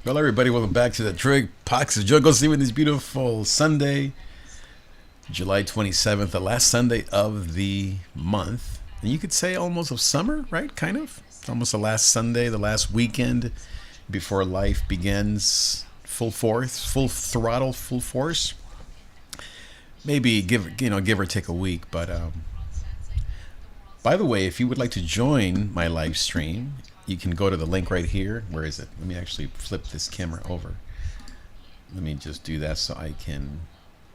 Well, everybody, welcome back to the Trig Pox of Jungle Sea with this beautiful Sunday, July 27th, the last Sunday of the month. And you could say almost of summer, right? Kind of. It's almost the last Sunday, the last weekend before life begins full force, full throttle, full force. Maybe give or take a week. But by the way, if you would like to join my live stream, you can go to the link right here. Where is it? Let me actually flip this camera over. Let me just do that so I can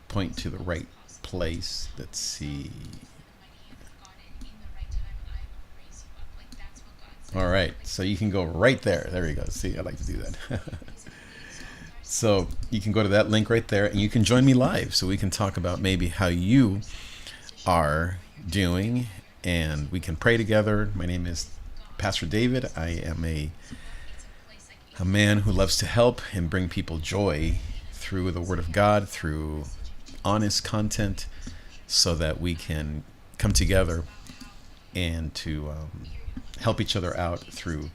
point to the right place. Let's see. All right, so you can go right there. There you go. See, I like to do that. So you can go to that link right there and you can join me live so we can talk about maybe how you are doing and we can pray together. My name is Pastor David. I am a man who loves to help and bring people joy through the Word of God, through honest content, so that we can come together and to help each other out through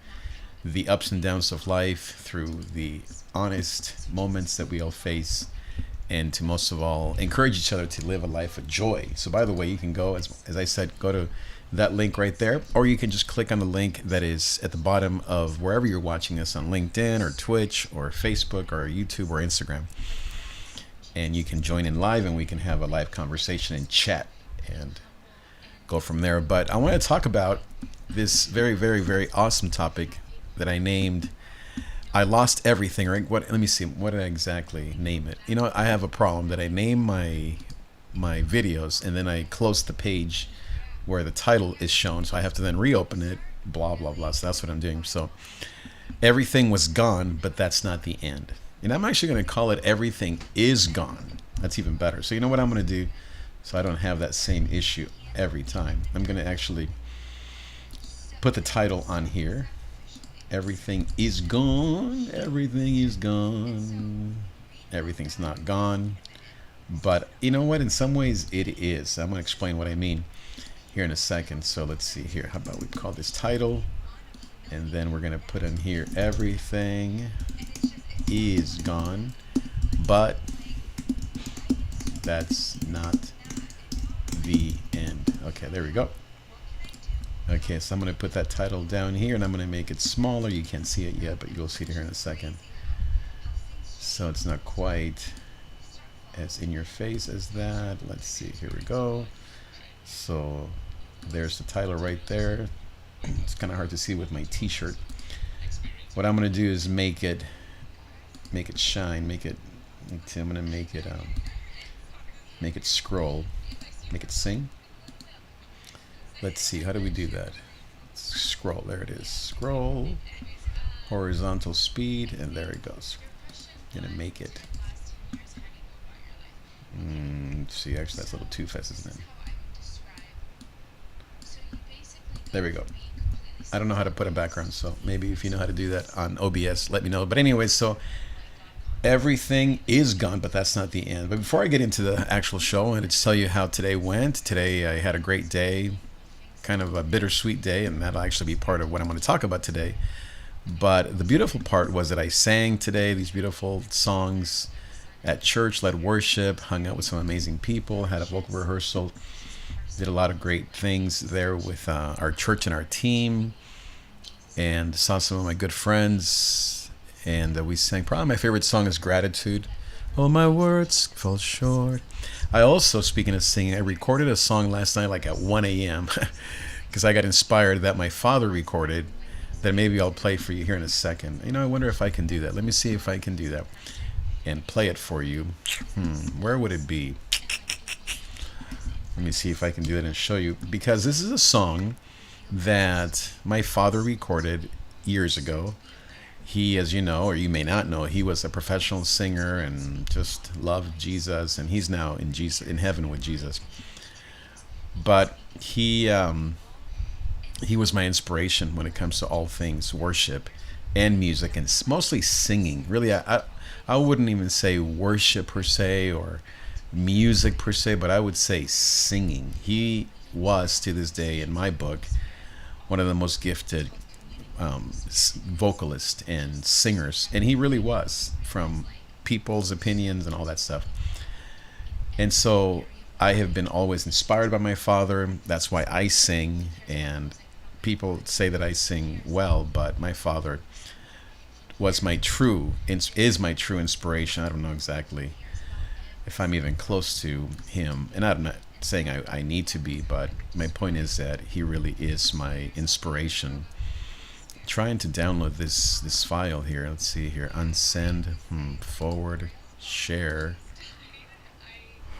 the ups and downs of life, through the honest moments that we all face, and to most of all encourage each other to live a life of joy. So by the way, you can go, as I said, go to that link right there, or you can just click on the link that is at the bottom of wherever you're watching this, on LinkedIn or Twitch or Facebook or YouTube or Instagram, and you can join in live and we can have a live conversation and chat and go from there. But I want to talk about this very, very, very awesome topic that I named I Lost Everything. Or what? Let me see. What did I exactly name it? You know, I have a problem that I name my videos and then I close the page where the title is shown, so I have to then reopen it, blah blah blah. So that's what I'm doing. So everything was gone, but that's not the end. And I'm actually going to call it Everything Is Gone. That's even better. So you know what I'm going to do, so I don't have that same issue every time. I'm going to actually put the title on here. Everything is gone. Everything is gone. Everything's not gone. But you know what? In some ways it is. I'm going to explain what I mean here in a second. So let's see here. How about we call this title, and then we're going to put in here everything is gone, but that's not the end. Okay, there we go. Okay, so I'm going to put that title down here and I'm going to make it smaller. You can't see it yet, but you'll see it here in a second. So it's not quite as in your face as that. Let's see, here we go. So there's the title right there. It's kind of hard to see with my t-shirt. What I'm going to do is make it shine, I'm going to make it scroll, make it sing. Let's see, how do we do that? Scroll, there it is. Scroll, horizontal speed, and there it goes. I'm going to make it. See, actually that's a little too fast, isn't it? There we go. I don't know how to put a background, so maybe if you know how to do that on OBS, let me know. But anyway, so everything is gone, but that's not the end. But before I get into the actual show, I wanted to tell you how today went. Today I had a great day, kind of a bittersweet day, and that'll actually be part of what I'm going to talk about today. But the beautiful part was that I sang today these beautiful songs at church, led worship, hung out with some amazing people, had a vocal rehearsal, did a lot of great things there with our church and our team, and saw some of my good friends, and we sang. Probably my favorite song is Gratitude. Oh, my words fall short. I also, speaking of singing, I recorded a song last night like at 1 a.m. because I got inspired that my father recorded that maybe I'll play for you here in a second. You know, I wonder if I can do that. Let me see if I can do that and play it for you. Where would it be? Let me see if I can do it and show you, because this is a song that my father recorded years ago. He, as you know, or you may not know, he was a professional singer and just loved Jesus, and he's now in heaven with Jesus. But he was my inspiration when it comes to all things worship and music, and mostly singing. Really, I wouldn't even say worship per se or music per se, but I would say singing. He was, to this day, in my book, one of the most gifted vocalist and singers, and he really was, from people's opinions and all that stuff. And so I have been always inspired by my father. That's why I sing, and people say that I sing well, but my father was my true is my true inspiration. I don't know exactly if I'm even close to him, and I'm not saying I need to be, but my point is that he really is my inspiration. Trying to download this file here. Let's see here. Unsend, forward, share.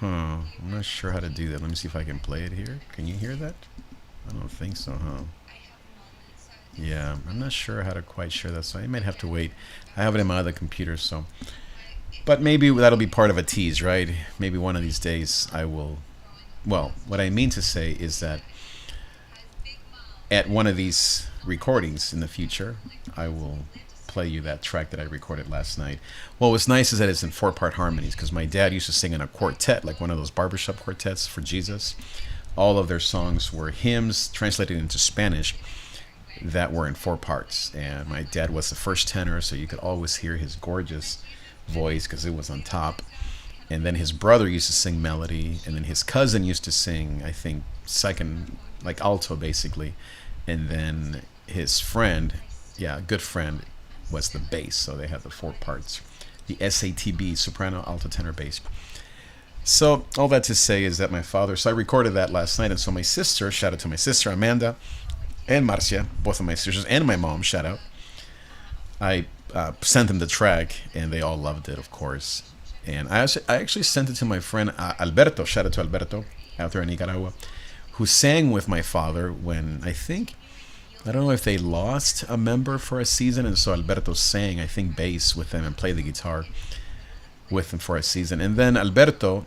I'm not sure how to do that. Let me see if I can play it here. Can you hear that? I don't think so, huh? Yeah, I'm not sure how to quite share that, so I might have to wait. I have it in my other computer, so. But maybe that'll be part of a tease, right? Maybe one of these days I will. Well, what I mean to say is that at one of these recordings in the future, I will play you that track that I recorded last night. Well, what's nice is that it's in 4-part harmonies, because my dad used to sing in a quartet, like one of those barbershop quartets for Jesus. All of their songs were hymns translated into Spanish that were in 4 parts. And my dad was the first tenor, so you could always hear his gorgeous voice because it was on top. And then his brother used to sing melody, and then his cousin used to sing, I think, second, like alto basically. And then his friend, good friend, was the bass. So they had the 4 parts, the SATB, soprano, alto, tenor, bass. So all that to say is that my father, so I recorded that last night, and so my sister, shout out to my sister Amanda and Marcia, both of my sisters, and my mom, shout out. I sent them the track, and they all loved it, of course. And I actually sent it to my friend Alberto, shout out to Alberto, out there in Nicaragua, who sang with my father when I don't know if they lost a member for a season, and so Alberto sang, I think, bass with them and played the guitar with them for a season. And then Alberto,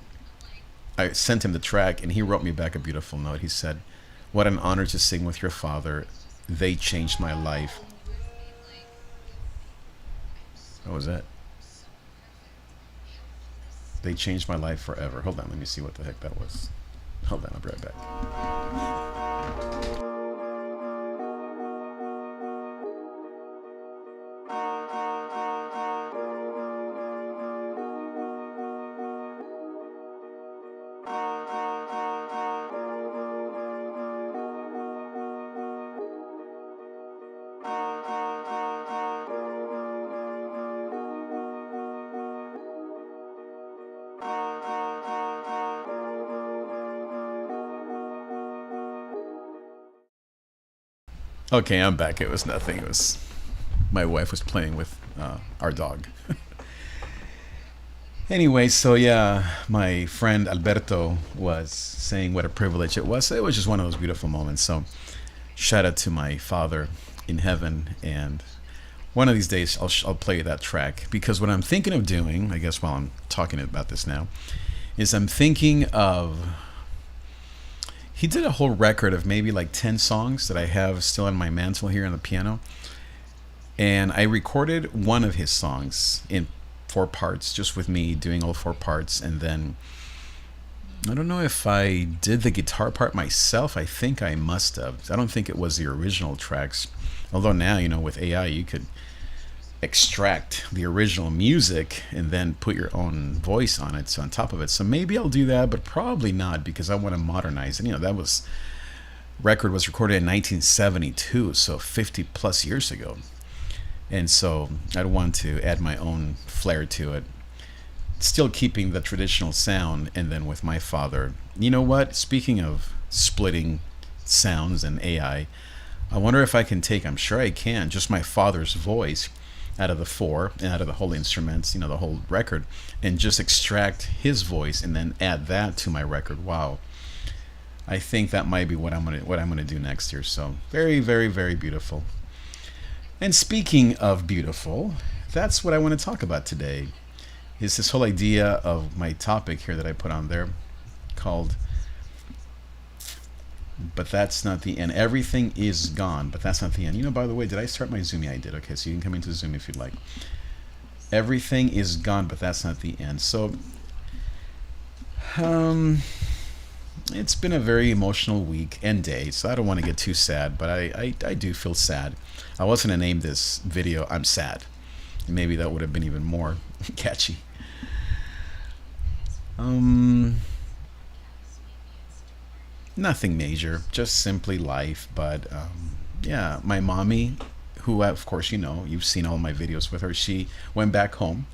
I sent him the track, and he wrote me back a beautiful note. He said, "What an honor to sing with your father. They changed my life." What was that? They changed my life forever. Hold on, let me see what the heck that was. Hold on, I'll be right back. Okay, I'm back. It was nothing. It was my wife was playing with our dog. Anyway, so yeah, my friend Alberto was saying what a privilege it was. It was just one of those beautiful moments. So shout out to my father in heaven, and one of these days I'll play you that track, because what I'm thinking of doing, I guess while I'm talking about this now, is I'm thinking of, he did a whole record of maybe like 10 songs that I have still on my mantle here on the piano. And I recorded one of his songs in 4 parts, just with me doing all 4 parts. And then I don't know if I did the guitar part myself. I think I must have. I don't think it was the original tracks. Although now, with AI, you could extract the original music and then put your own voice on it, so on top of it. So maybe I'll do that, but probably not, because I want to modernize it. That record was recorded in 1972, so 50 plus years ago. And so I'd want to add my own flair to it, still keeping the traditional sound, and then with my father. You know what? Speaking of splitting sounds and AI, I wonder if I can take, I'm sure I can, just my father's voice out of the 4 and out of the whole instruments, the whole record, and just extract his voice and then add that to my record. Wow. I think that might be what I'm gonna do next year. So very, very, very beautiful. And speaking of beautiful, that's what I want to talk about today, is this whole idea of my topic here that I put on there called "But That's Not the End." Everything is gone, but that's not the end. By the way, did I start my Zoom? Yeah, I did. Okay, so you can come into Zoom if you'd like. Everything is gone, but that's not the end. So, It's been a very emotional week and day, so I don't want to get too sad, but I do feel sad. I was going to name this video I'm Sad. Maybe that would have been even more catchy. Um, Nothing major, just simply life. But yeah, my mommy, who of course you know, you've seen all my videos with her, she went back home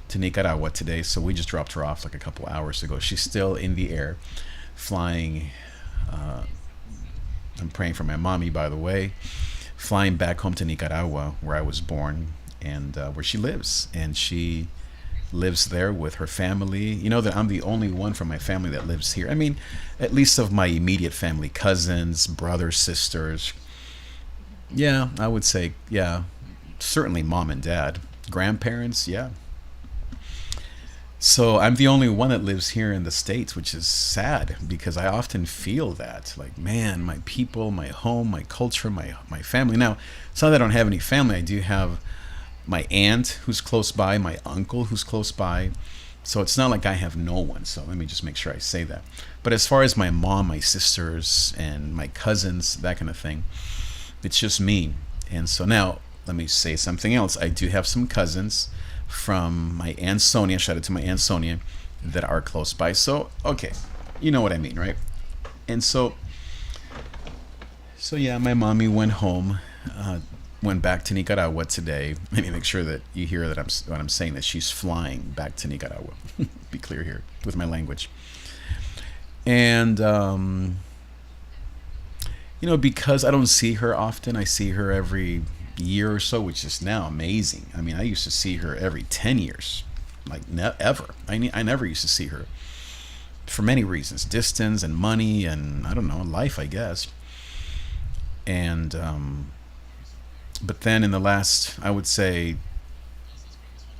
to Nicaragua today, so we just dropped her off like a couple hours ago. She's still in the air, flying. Uh, I'm praying for my mommy, by the way, flying back home to Nicaragua, where I was born and where she lives. And she lives there with her family. You know that I'm the only one from my family that lives here. I mean, at least of my immediate family, cousins, brothers, sisters. Yeah, I would say, yeah, certainly mom and dad. Grandparents, yeah. So I'm the only one that lives here in the States, which is sad because I often feel that, like, man, my people, my home, my culture, my family. Now, it's not that I don't have any family. I do have my aunt who's close by, my uncle who's close by. So it's not like I have no one. So let me just make sure I say that. But as far as my mom, my sisters, and my cousins, that kind of thing, it's just me. And so now let me say something else. I do have some cousins from my Aunt Sonia, shout out to my Aunt Sonia, that are close by. So, okay, you know what I mean, right? And so yeah, my mommy went home, went back to Nicaragua today. Let me make sure that you hear that what I'm saying, that she's flying back to Nicaragua. Be clear here with my language. And, you know, because I don't see her often, I see her every year or so, which is now amazing. I mean, I used to see her every 10 years, like ever. I never used to see her for many reasons, distance and money and I don't know, life, I guess. And but then in the last, I would say,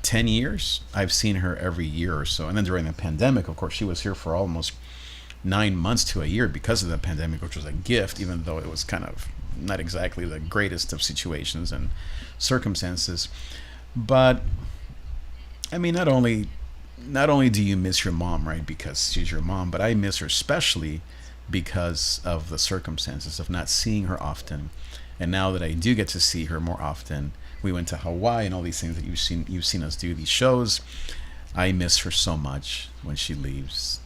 10 years, I've seen her every year or so. And then during the pandemic, of course, she was here for almost 9 months to a year because of the pandemic, which was a gift, even though it was kind of not exactly the greatest of situations and circumstances. But I mean, not only do you miss your mom, right, because she's your mom, but I miss her especially because of the circumstances of not seeing her often. And now that I do get to see her more often, we went to Hawaii and all these things that you've seen us do, these shows. I miss her so much when she leaves.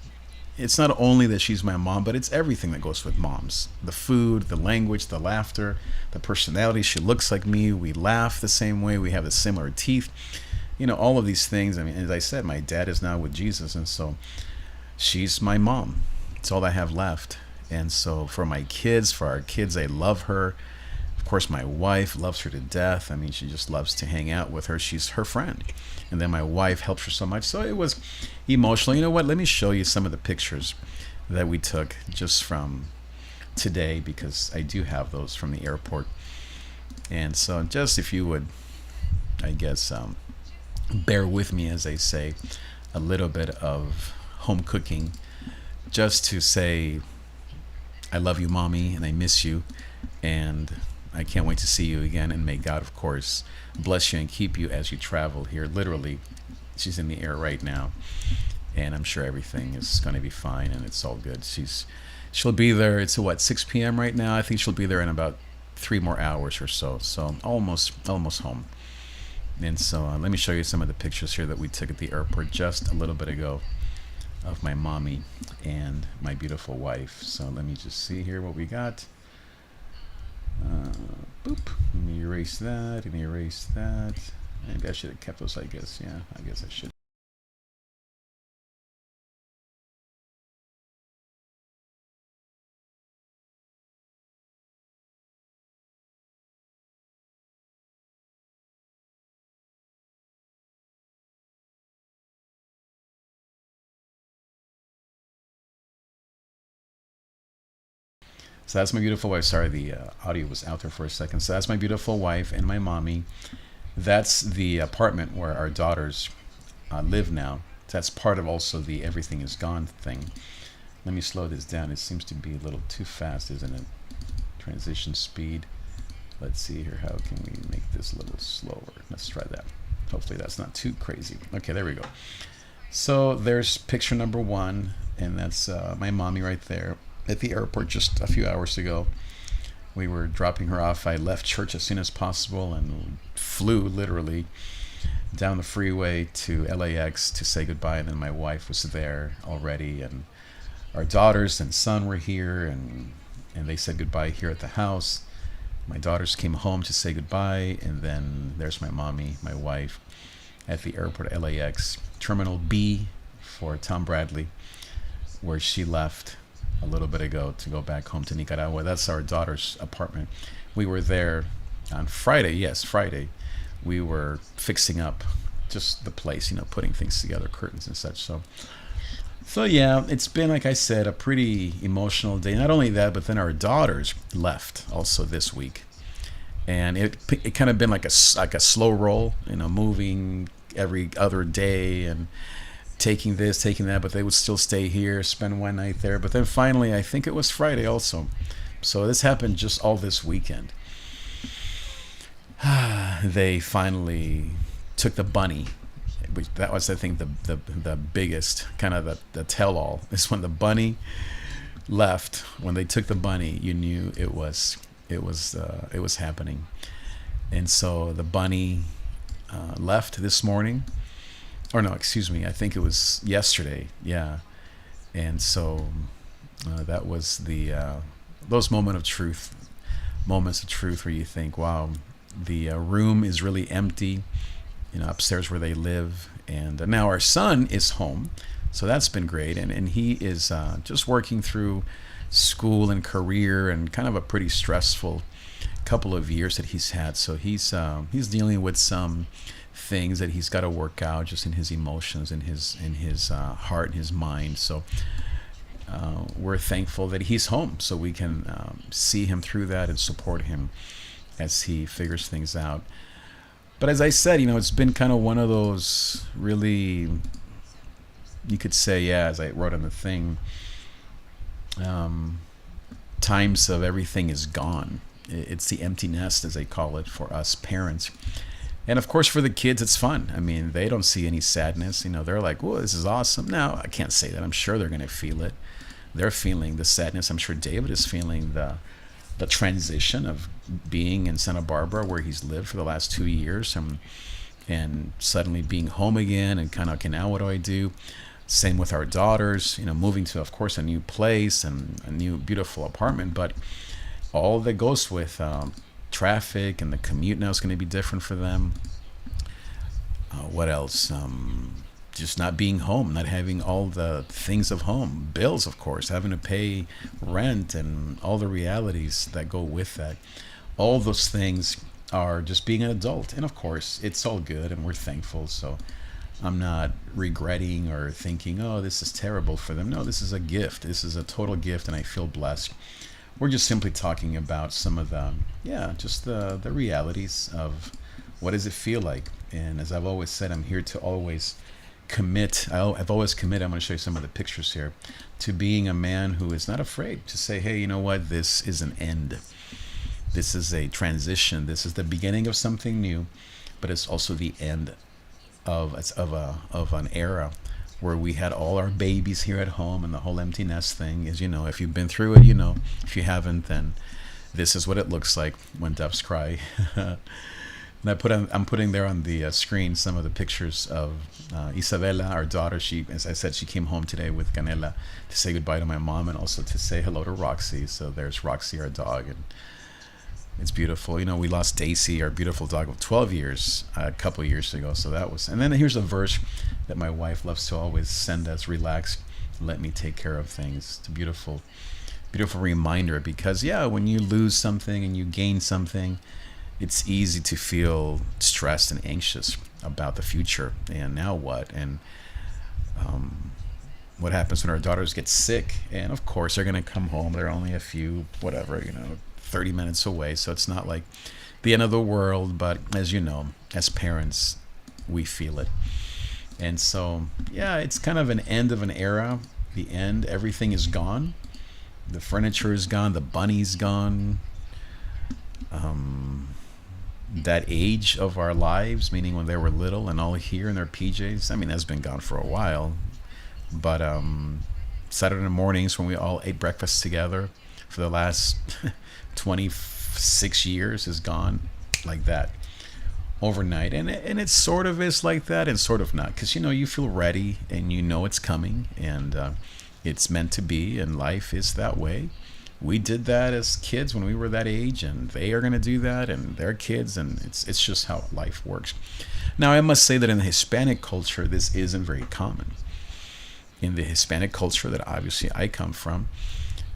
It's not only that she's my mom, but it's everything that goes with moms. The food, the language, the laughter, the personality. She looks like me. We laugh the same way. We have the similar teeth. You know, all of these things. I mean, as I said, my dad is now with Jesus, and so she's my mom. It's all I have left. And so for my kids, for our kids, I love her. Of course, my wife loves her to death. I mean, she just loves to hang out with her. She's her friend. And then my wife helps her so much. So it was emotional. You know what? Let me show you some of the pictures that we took just from today, because I do have those from the airport. And so just if you would, I guess, bear with me as I say a little bit of home cooking, just to say I love you, mommy, and I miss you. And I can't wait to see you again, and may God, of course, bless you and keep you as you travel here. Literally, she's in the air right now, and I'm sure everything is going to be fine, and it's all good. She'll be there. It's what, 6 p.m. right now. I think she'll be there in about 3 more hours or so. So almost home. And so let me show you some of the pictures here that we took at the airport just a little bit ago of my mommy and my beautiful wife. So let me just see here what we got. Boop. Let me erase that and erase that. Maybe I should have kept those, I guess. Yeah, I guess I should. So that's my beautiful wife. Sorry, the audio was out there for a second. So that's my beautiful wife and my mommy. That's the apartment where our daughters live now. That's part of also the everything is gone thing. Let me slow this down. It seems to be a little too fast, isn't it? Transition speed. Let's see here. How can we make this a little slower? Let's try that. Hopefully that's not too crazy. Okay, there we go. So there's picture number one, and that's my mommy right there at the airport just a few hours ago. We were dropping her off. I left church as soon as possible and flew literally down the freeway to LAX to say goodbye. And then my wife was there already, and our daughters and son were here, and they said goodbye here at the house. My daughters came home to say goodbye, and then there's my mommy, my wife, at the airport LAX, Terminal B for Tom Bradley, where she left a little bit ago to go back home to Nicaragua. That's our daughter's apartment. We were there on Friday. Yes, Friday. We were fixing up just the place, putting things together, curtains and such. So yeah, it's been, like I said, a pretty emotional day. Not only that, but then our daughters left also this week, and it kind of been like a slow roll, moving every other day and taking this, taking that, but they would still stay here, spend one night there. But then finally, I think it was Friday also. So this happened just all this weekend. They finally took the bunny. That was, I think, the biggest kind of the tell-all is when the bunny left. When they took the bunny, you knew it was happening. And so the bunny left this morning, or no, excuse me, I think it was yesterday. Yeah, and so that was those moments of truth where you think, wow, the room is really empty, upstairs where they live. And now our son is home, so that's been great. And he is just working through school and career and kind of a pretty stressful couple of years that he's had. So he's dealing with some things that he's got to work out just in his emotions, in his heart and his mind. So we're thankful that he's home, so we can see him through that and support him as he figures things out. But as I said, it's been kind of one of those really, you could say, yeah, as I wrote on the thing, times of everything is gone. It's the empty nest, as they call it, for us parents. And of course, for the kids, it's fun. I mean, they don't see any sadness. They're like, "Whoa, this is awesome." Now, I can't say that. I'm sure they're going to feel it. They're feeling the sadness. I'm sure David is feeling the transition of being in Santa Barbara, where he's lived for the last 2 years, and suddenly being home again, and kind of, okay, now what do I do? Same with our daughters, moving to, of course, a new place and a new beautiful apartment, but all that goes with traffic, and the commute now is going to be different for them. What else? Just not being home, not having all the things of home, bills, of course, having to pay rent and all the realities that go with that. All those things are just being an adult. And of course, it's all good and we're thankful. So I'm not regretting or thinking, oh, this is terrible for them. No, this is a gift. This is a total gift, and I feel blessed. We're just simply talking about some of just the realities of what does it feel like. And as I've always said, I'm here to always commit. I've always committed. I'm going to show you some of the pictures here, to being a man who is not afraid to say, hey, you know what? This is an end. This is a transition. This is the beginning of something new, but it's also the end of an era where we had all our babies here at home, and the whole empty nest thing is, if you've been through it, if you haven't, then this is what it looks like when doves cry. And I'm putting there on the screen some of the pictures of Isabella, our daughter. She, as I said, she came home today with Canela to say goodbye to my mom, and also to say hello to Roxy. So there's Roxy, our dog, and it's beautiful. We lost Daisy, our beautiful dog of 12 years, a couple of years ago. So that was, and then here's a verse that my wife loves to always send us: relax, let me take care of things. It's a beautiful reminder, because when you lose something and you gain something, it's easy to feel stressed and anxious about the future, and now what, and what happens when our daughters get sick. And of course, they're going to come home. They're only a few, 30 minutes away, so it's not like the end of the world. But as you know, as parents, we feel it. And so, it's kind of an end of an era. The end. Everything is gone. The furniture is gone. The bunny's gone. that age of our lives, meaning when they were little and all here in their PJs. I mean, that's been gone for a while. But Saturday mornings when we all ate breakfast together for the last 26 years is gone like that overnight. And it sort of is like that and sort of not. Because, you feel ready and you know it's coming and it's meant to be, and life is that way. We did that as kids when we were that age, and they are going to do that, and they're kids, and it's just how life works. Now, I must say that in the Hispanic culture, this isn't very common. In the Hispanic culture that obviously I come from,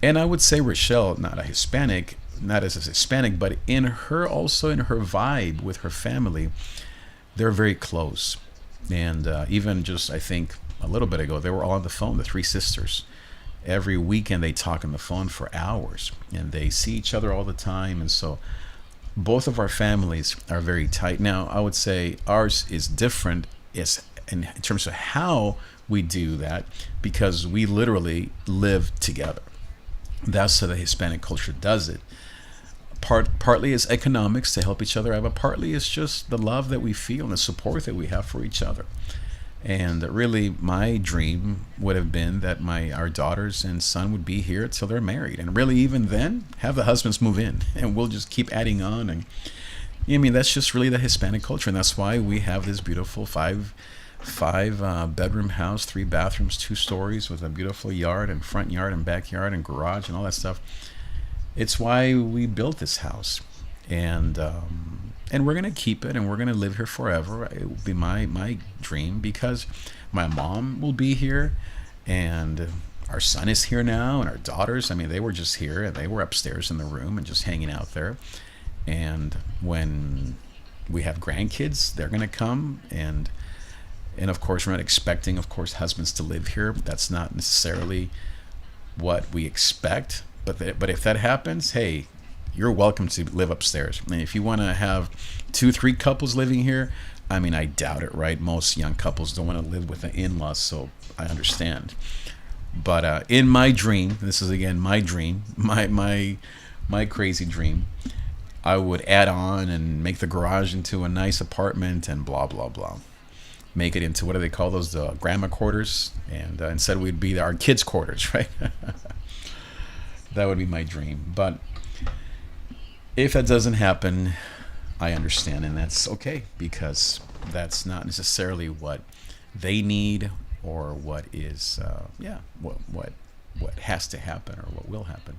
and I would say Rochelle, not a Hispanic, not as a Hispanic, but in her also in her vibe with her family, they're very close. And even just I think a little bit ago, they were all on the phone, the three sisters. Every weekend they talk on the phone for hours, and they see each other all the time. And so both of our families are very tight. Now, I would say ours is different in terms of how we do that, because we literally live together. That's how the Hispanic culture does it. Partly is economics to help each other out, but partly is just the love that we feel and the support that we have for each other. And really, my dream would have been that our daughters and son would be here till they're married, and really even then have the husbands move in, and we'll just keep adding on. And I mean, that's just really the Hispanic culture, and that's why we have this beautiful five bedroom house, 3 bathrooms, 2 stories, with a beautiful yard and front yard and backyard and garage and all that stuff. It's why we built this house, and we're gonna keep it, and we're gonna live here forever. It will be my dream, because my mom will be here, and our son is here now, and our daughters. I mean, they were just here, and they were upstairs in the room and just hanging out there. And when we have grandkids, they're gonna come, and of course, we're not expecting, of course, husbands to live here. That's not necessarily what we expect. But if that happens, hey, you're welcome to live upstairs. And if you want to have 2-3 couples living here, I mean, I doubt it, right? Most young couples don't want to live with the in-laws, so I understand. But in my dream, this is again my dream, my crazy dream, I would add on and make the garage into a nice apartment and blah blah blah. Make it into, what do they call those, grandma quarters, and instead we'd be our kids' quarters, right? That would be my dream. But if that doesn't happen, I understand, and that's okay, because that's not necessarily what they need, or what is what has to happen, or what will happen.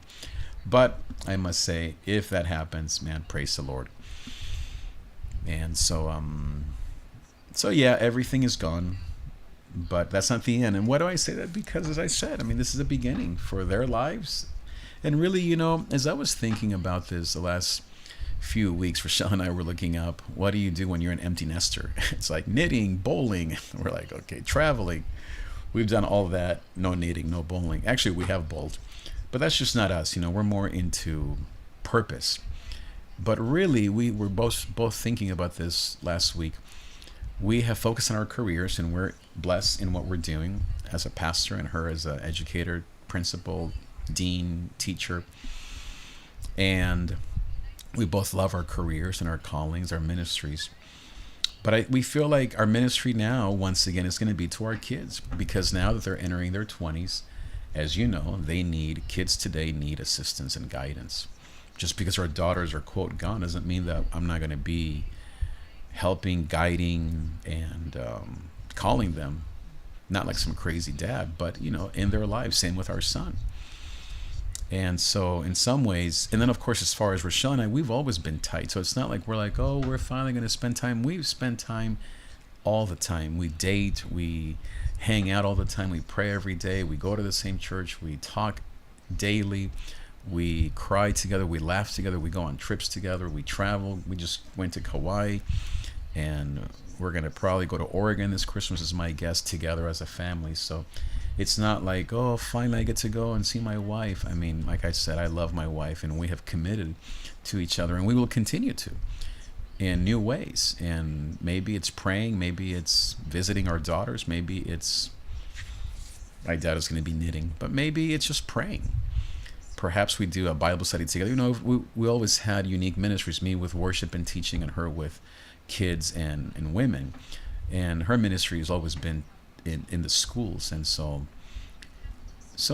But I must say, if that happens, man, praise the Lord. And so yeah, everything is gone, but that's not the end. And why do I say that? Because, as I said, I mean, this is a beginning for their lives. And really, as I was thinking about this the last few weeks, Rochelle and I were looking up, what do you do when you're an empty nester? It's like knitting, bowling. We're like, okay, traveling. We've done all that. No knitting, no bowling. Actually, we have bowled, but that's just not us. We're more into purpose. But really, we were both thinking about this last week. We have focused on our careers, and we're blessed in what we're doing as a pastor, and her as an educator, principal, dean, teacher. And we both love our careers and our callings, our ministries. But we feel like our ministry now, once again, is going to be to our kids, because now that they're entering their 20s, as you know, kids today need assistance and guidance. Just because our daughters are, quote, gone, doesn't mean that I'm not going to be helping, guiding, and calling them, not like some crazy dad, but in their lives. Same with our son. And so in some ways, and then of course, as far as Rochelle and I, we've always been tight. So it's not like we're like, oh, we're finally going to spend time. We've spent time all the time. We date, we hang out all the time, we pray every day, we go to the same church, we talk daily, we cry together, we laugh together, we go on trips together, we travel. We just went to Kauai, and we're going to probably go to Oregon this Christmas, as my guess, together as a family. So it's not like, oh, finally I get to go and see my wife. I mean, like I said, I love my wife, and we have committed to each other, and we will continue to in new ways. And maybe it's praying, maybe it's visiting our daughters, maybe it's, I doubt it's going to be knitting, but maybe it's just praying. perhaps we do a Bible study together. We always had unique ministries, me with worship and teaching, and her with kids and women. And her ministry has always been in the schools. And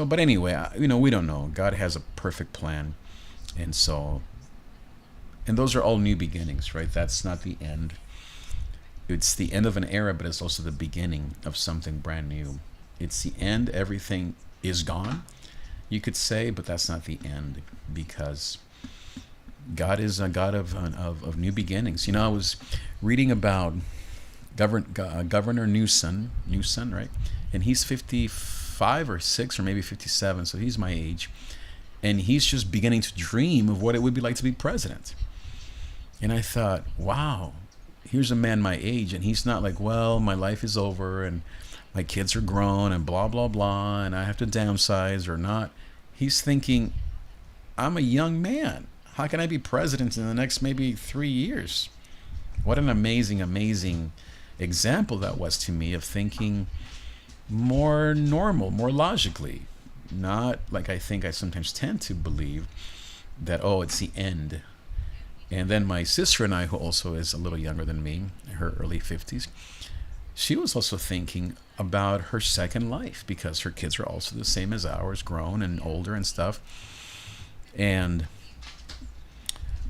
but anyway, we don't know. God has a perfect plan. And and those are all new beginnings, right? That's not the end. It's the end of an era, but it's also the beginning of something brand new. It's the end. Everything is gone, you could say, but that's not the end, because God is a God of new beginnings. I was reading about Governor Newsom, right? And he's 55 or 6 or maybe 57, so he's my age. And he's just beginning to dream of what it would be like to be president. And I thought, wow, here's a man my age, and he's not like, well, my life is over and my kids are grown and blah, blah, blah, and I have to downsize or not. He's thinking, I'm a young man. How can I be president in the next maybe 3 years? What an amazing, amazing example that was to me of thinking more normal, more logically. Not like I think I sometimes tend to believe that, oh, it's the end. And then my sister and I, who also is a little younger than me, in her early 50s, she was also thinking about her second life, because her kids are also the same as ours, grown and older and stuff. And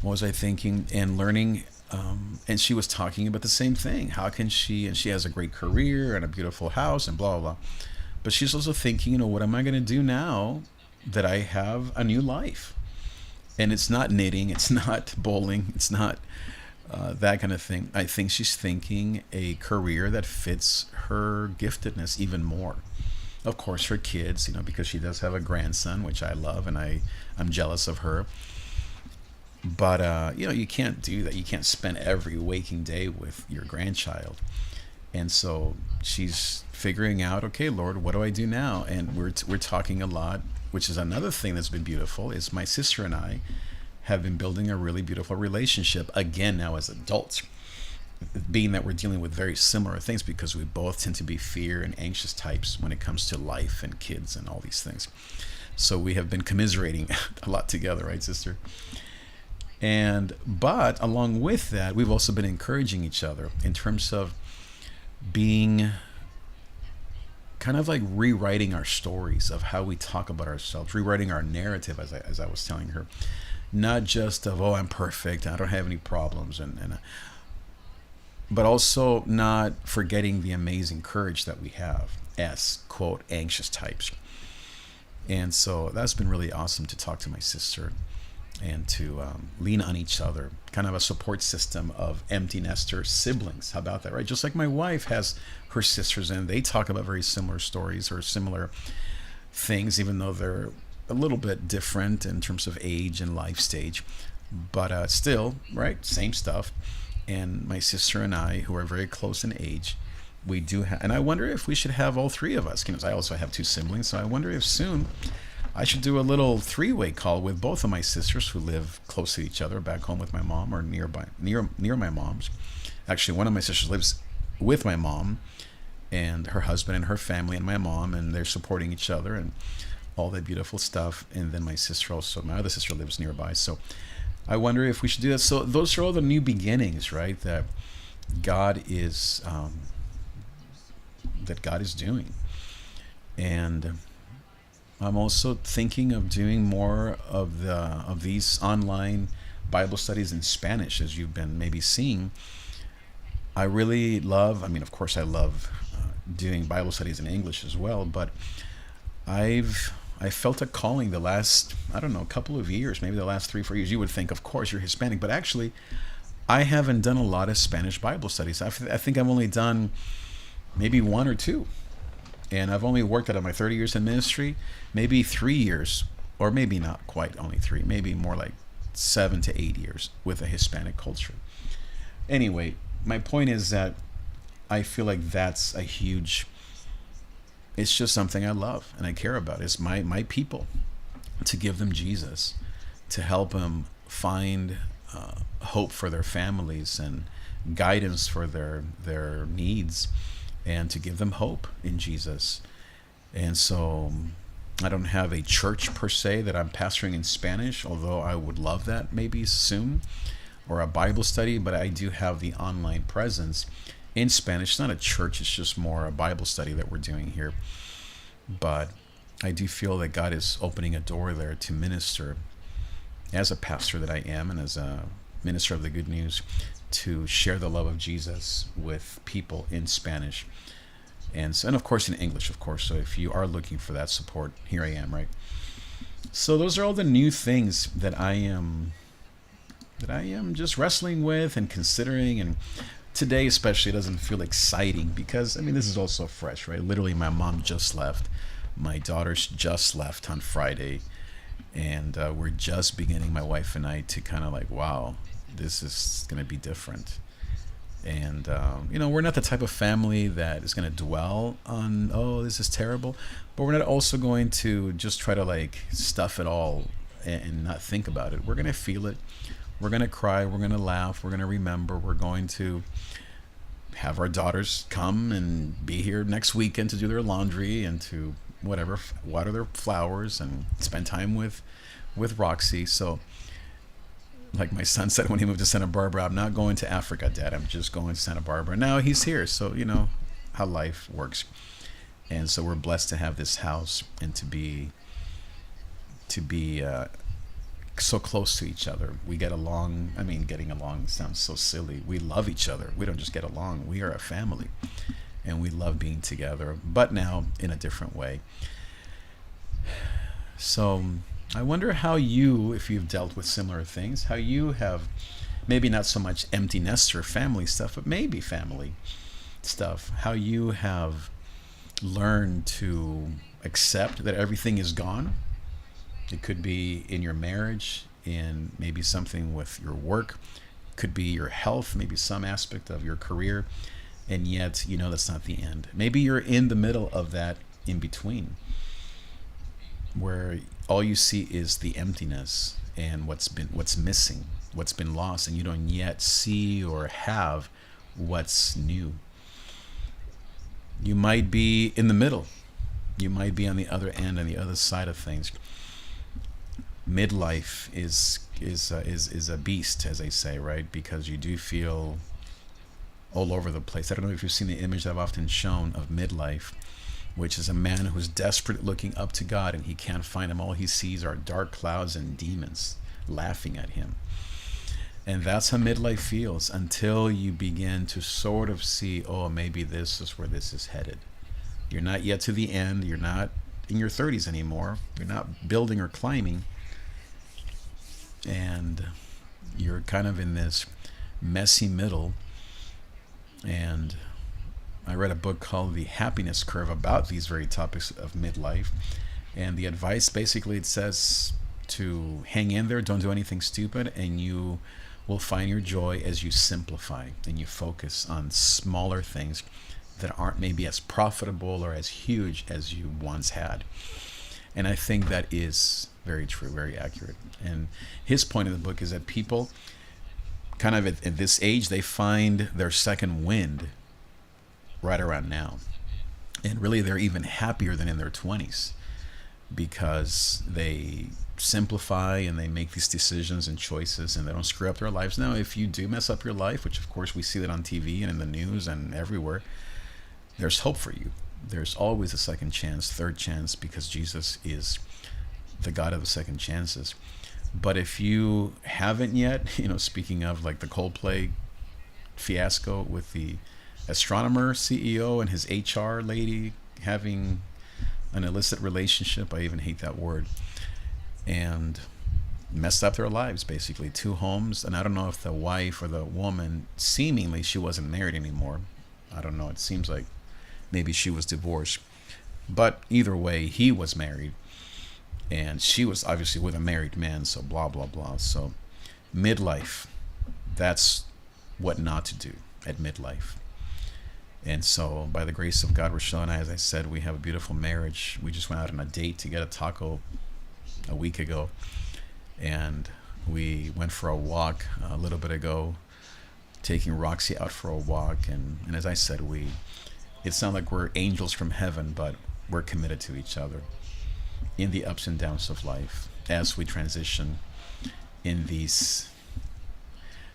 what was I thinking? And learning, and she was talking about the same thing. How can she, and she has a great career and a beautiful house and blah, blah, blah. But she's also thinking, what am I going to do now that I have a new life? And it's not knitting, it's not bowling, it's not that kind of thing. I think she's thinking a career that fits her giftedness even more. Of course, her kids, because she does have a grandson, which I love, and I'm jealous of her. But, you can't do that. You can't spend every waking day with your grandchild. And so she's figuring out, okay, Lord, what do I do now? And we're talking a lot, which is another thing that's been beautiful, is my sister and I have been building a really beautiful relationship, again, now as adults, being that we're dealing with very similar things, because we both tend to be fear and anxious types when it comes to life and kids and all these things. So we have been commiserating a lot together, right, sister? But along with that, we've also been encouraging each other in terms of being kind of like rewriting our stories of how we talk about ourselves, rewriting our narrative, as I was telling her. Not just of, oh, I'm perfect, I don't have any problems, but also not forgetting the amazing courage that we have as, quote, anxious types. And so that's been really awesome to talk to my sister and to lean on each other, kind of a support system of empty nester siblings. How about that, right? Just like my wife has her sisters, and they talk about very similar stories or similar things, even though they're a little bit different in terms of age and life stage, but still, right, same stuff. And my sister and I, who are very close in age, we do have, and I wonder if we should have all three of us, because I also have 2 siblings, so I wonder if soon I should do a little 3-way call with both of my sisters who live close to each other, back home with my mom or near my mom's. Actually, one of my sisters lives with my mom and her husband and her family and my mom, and they're supporting each other and all that beautiful stuff. And then my other sister lives nearby. So I wonder if we should do that. So those are all the new beginnings, right? That God is doing. And I'm also thinking of doing more of these online Bible studies in Spanish, as you've been maybe seeing. I really love, of course I love doing Bible studies in English as well, but I felt a calling the last, couple of years, maybe the last 3-4 years. You would think, of course, you're Hispanic, but actually, I haven't done a lot of Spanish Bible studies. I think I've only done maybe 1 or 2. And I've only worked out of my 30 years in ministry, maybe 3 years, or maybe not quite only 3, maybe more like 7 to 8 years with a Hispanic culture. Anyway, my point is that I feel like that's a huge, it's just something I love and I care about. It's my people, to give them Jesus, to help them find hope for their families and guidance for their needs, and to give them hope in Jesus. And so I don't have a church per se that I'm pastoring in Spanish, although I would love that maybe soon, or a Bible study, but I do have the online presence in Spanish. It's not a church, it's just more a Bible study that we're doing here. But I do feel that God is opening a door there to minister as a pastor that I am and as a minister of the good news, to share the love of Jesus with people in Spanish. And of course in English, of course. So if you are looking for that support, here I am, right? So those are all the new things that I am just wrestling with and considering. And today especially doesn't feel exciting because, I mean, this is also fresh, right? Literally my mom just left, my daughters just left on Friday, and we're just beginning, my wife and I, to kind of like, wow, this is going to be different. And we're not the type of family that is going to dwell on, oh, this is terrible, but we're not also going to just try to like stuff it all and not think about it. We're going to feel it. We're going to cry. We're going to laugh. We're going to remember. We're going to have our daughters come and be here next weekend to do their laundry and to whatever, water their flowers and spend time with Roxy. So like my son said when he moved to Santa Barbara, I'm not going to Africa, Dad. I'm just going to Santa Barbara. Now he's here. So you know how life works. And so we're blessed to have this house and to be so close to each other. We get along. I mean, getting along sounds so silly. We love each other. We don't just get along. We are a family, and we love being together, but now in a different way. So I wonder how you, if you've dealt with similar things, how you have maybe not so much empty nester family stuff, but maybe family stuff, how you have learned to accept that everything is gone. It could be in your marriage, in maybe something with your work, could be your health, maybe some aspect of your career, and yet you know that's not the end. Maybe you're in the middle of that in between, where all you see is the emptiness and what's missing, what's been lost, and you don't yet see or have what's new. You might be in the middle. You might be on the other end, on the other side of things. Midlife is a beast, as they say, right? Because you do feel all over the place. I don't know if you've seen the image that I've often shown of midlife, which is a man who's desperate looking up to God and he can't find him. All he sees are dark clouds and demons laughing at him. And that's how midlife feels until you begin to sort of see, oh, maybe this is where this is headed. You're not yet to the end. You're not in your 30s anymore. You're not building or climbing. And you're kind of in this messy middle. And I read a book called The Happiness Curve about these very topics of midlife. And the advice basically, it says to hang in there, don't do anything stupid, and you will find your joy as you simplify and you focus on smaller things that aren't maybe as profitable or as huge as you once had. And I think that is very true, very accurate. And his point in the book is that people kind of at this age, they find their second wind right around now. And really they're even happier than in their 20s because they simplify and they make these decisions and choices and they don't screw up their lives. Now, if you do mess up your life, which of course we see that on TV and in the news and everywhere, there's hope for you. There's always a second chance, third chance, because Jesus is the God of the second chances. But if you haven't yet, speaking of like the Coldplay fiasco with the astronomer CEO and his HR lady having an illicit relationship, I even hate that word, and messed up their lives, basically. 2 homes, and I don't know if the wife or the woman, seemingly she wasn't married anymore. I don't know, it seems like maybe she was divorced. But either way, he was married, and she was obviously with a married man, so blah, blah, blah. So midlife, that's what not to do at midlife. And so by the grace of God, Rochelle and I, as I said, we have a beautiful marriage. We just went out on a date to get a taco a week ago, and we went for a walk a little bit ago, taking Roxy out for a walk. And as I said, it's not like we're angels from heaven, but we're committed to each other. in the ups and downs of life as we transition in these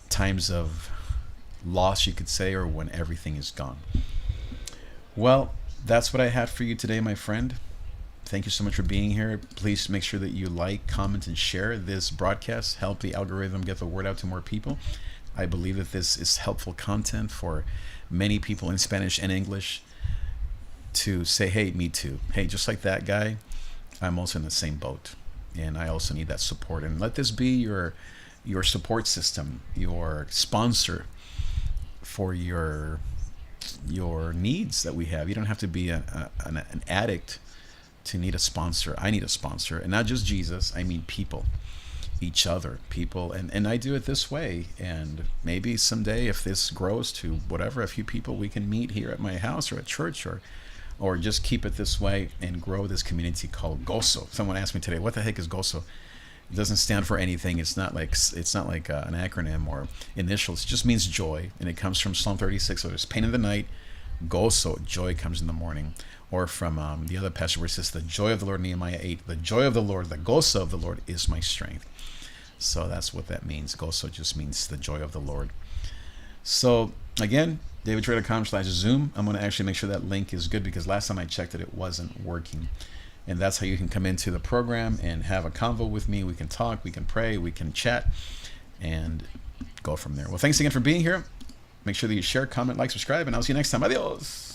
times of loss, you could say, or when everything is gone. Well, that's what I had for you today, my friend. Thank you so much for being here. Please make sure that you like, comment, and share this broadcast. Help the algorithm get the word out to more people. I believe that this is helpful content for many people in Spanish and English to say, hey, me too. Hey, just like that guy, I'm also in the same boat. And I also need that support. And let this be your support system, your sponsor for your needs that we have. You don't have to be an addict to need a sponsor. I need a sponsor, and not just Jesus. I mean people, each other, people, and I do it this way. And maybe someday, if this grows to whatever, a few people we can meet here at my house or at church, or just keep it this way and grow this community called Gozo. Someone asked me today, what the heck is Gozo? It doesn't stand for anything. It's not like an acronym or initials. It just means joy, and it comes from Psalm 36. So there's pain in the night, gozo, joy comes in the morning. Or from the other passage where it says, the joy of the Lord, Nehemiah 8, the joy of the Lord, the gozo of the Lord is my strength. So that's what that means. Gozo just means the joy of the Lord. So again, davidtrey.com/Zoom. I'm going to actually make sure that link is good, because last time I checked it wasn't working. And that's how you can come into the program and have a convo with me. We can talk, we can pray, we can chat, and go from there. Well, thanks again for being here. Make sure that you share, comment, like, subscribe, and I'll see you next time. Adios.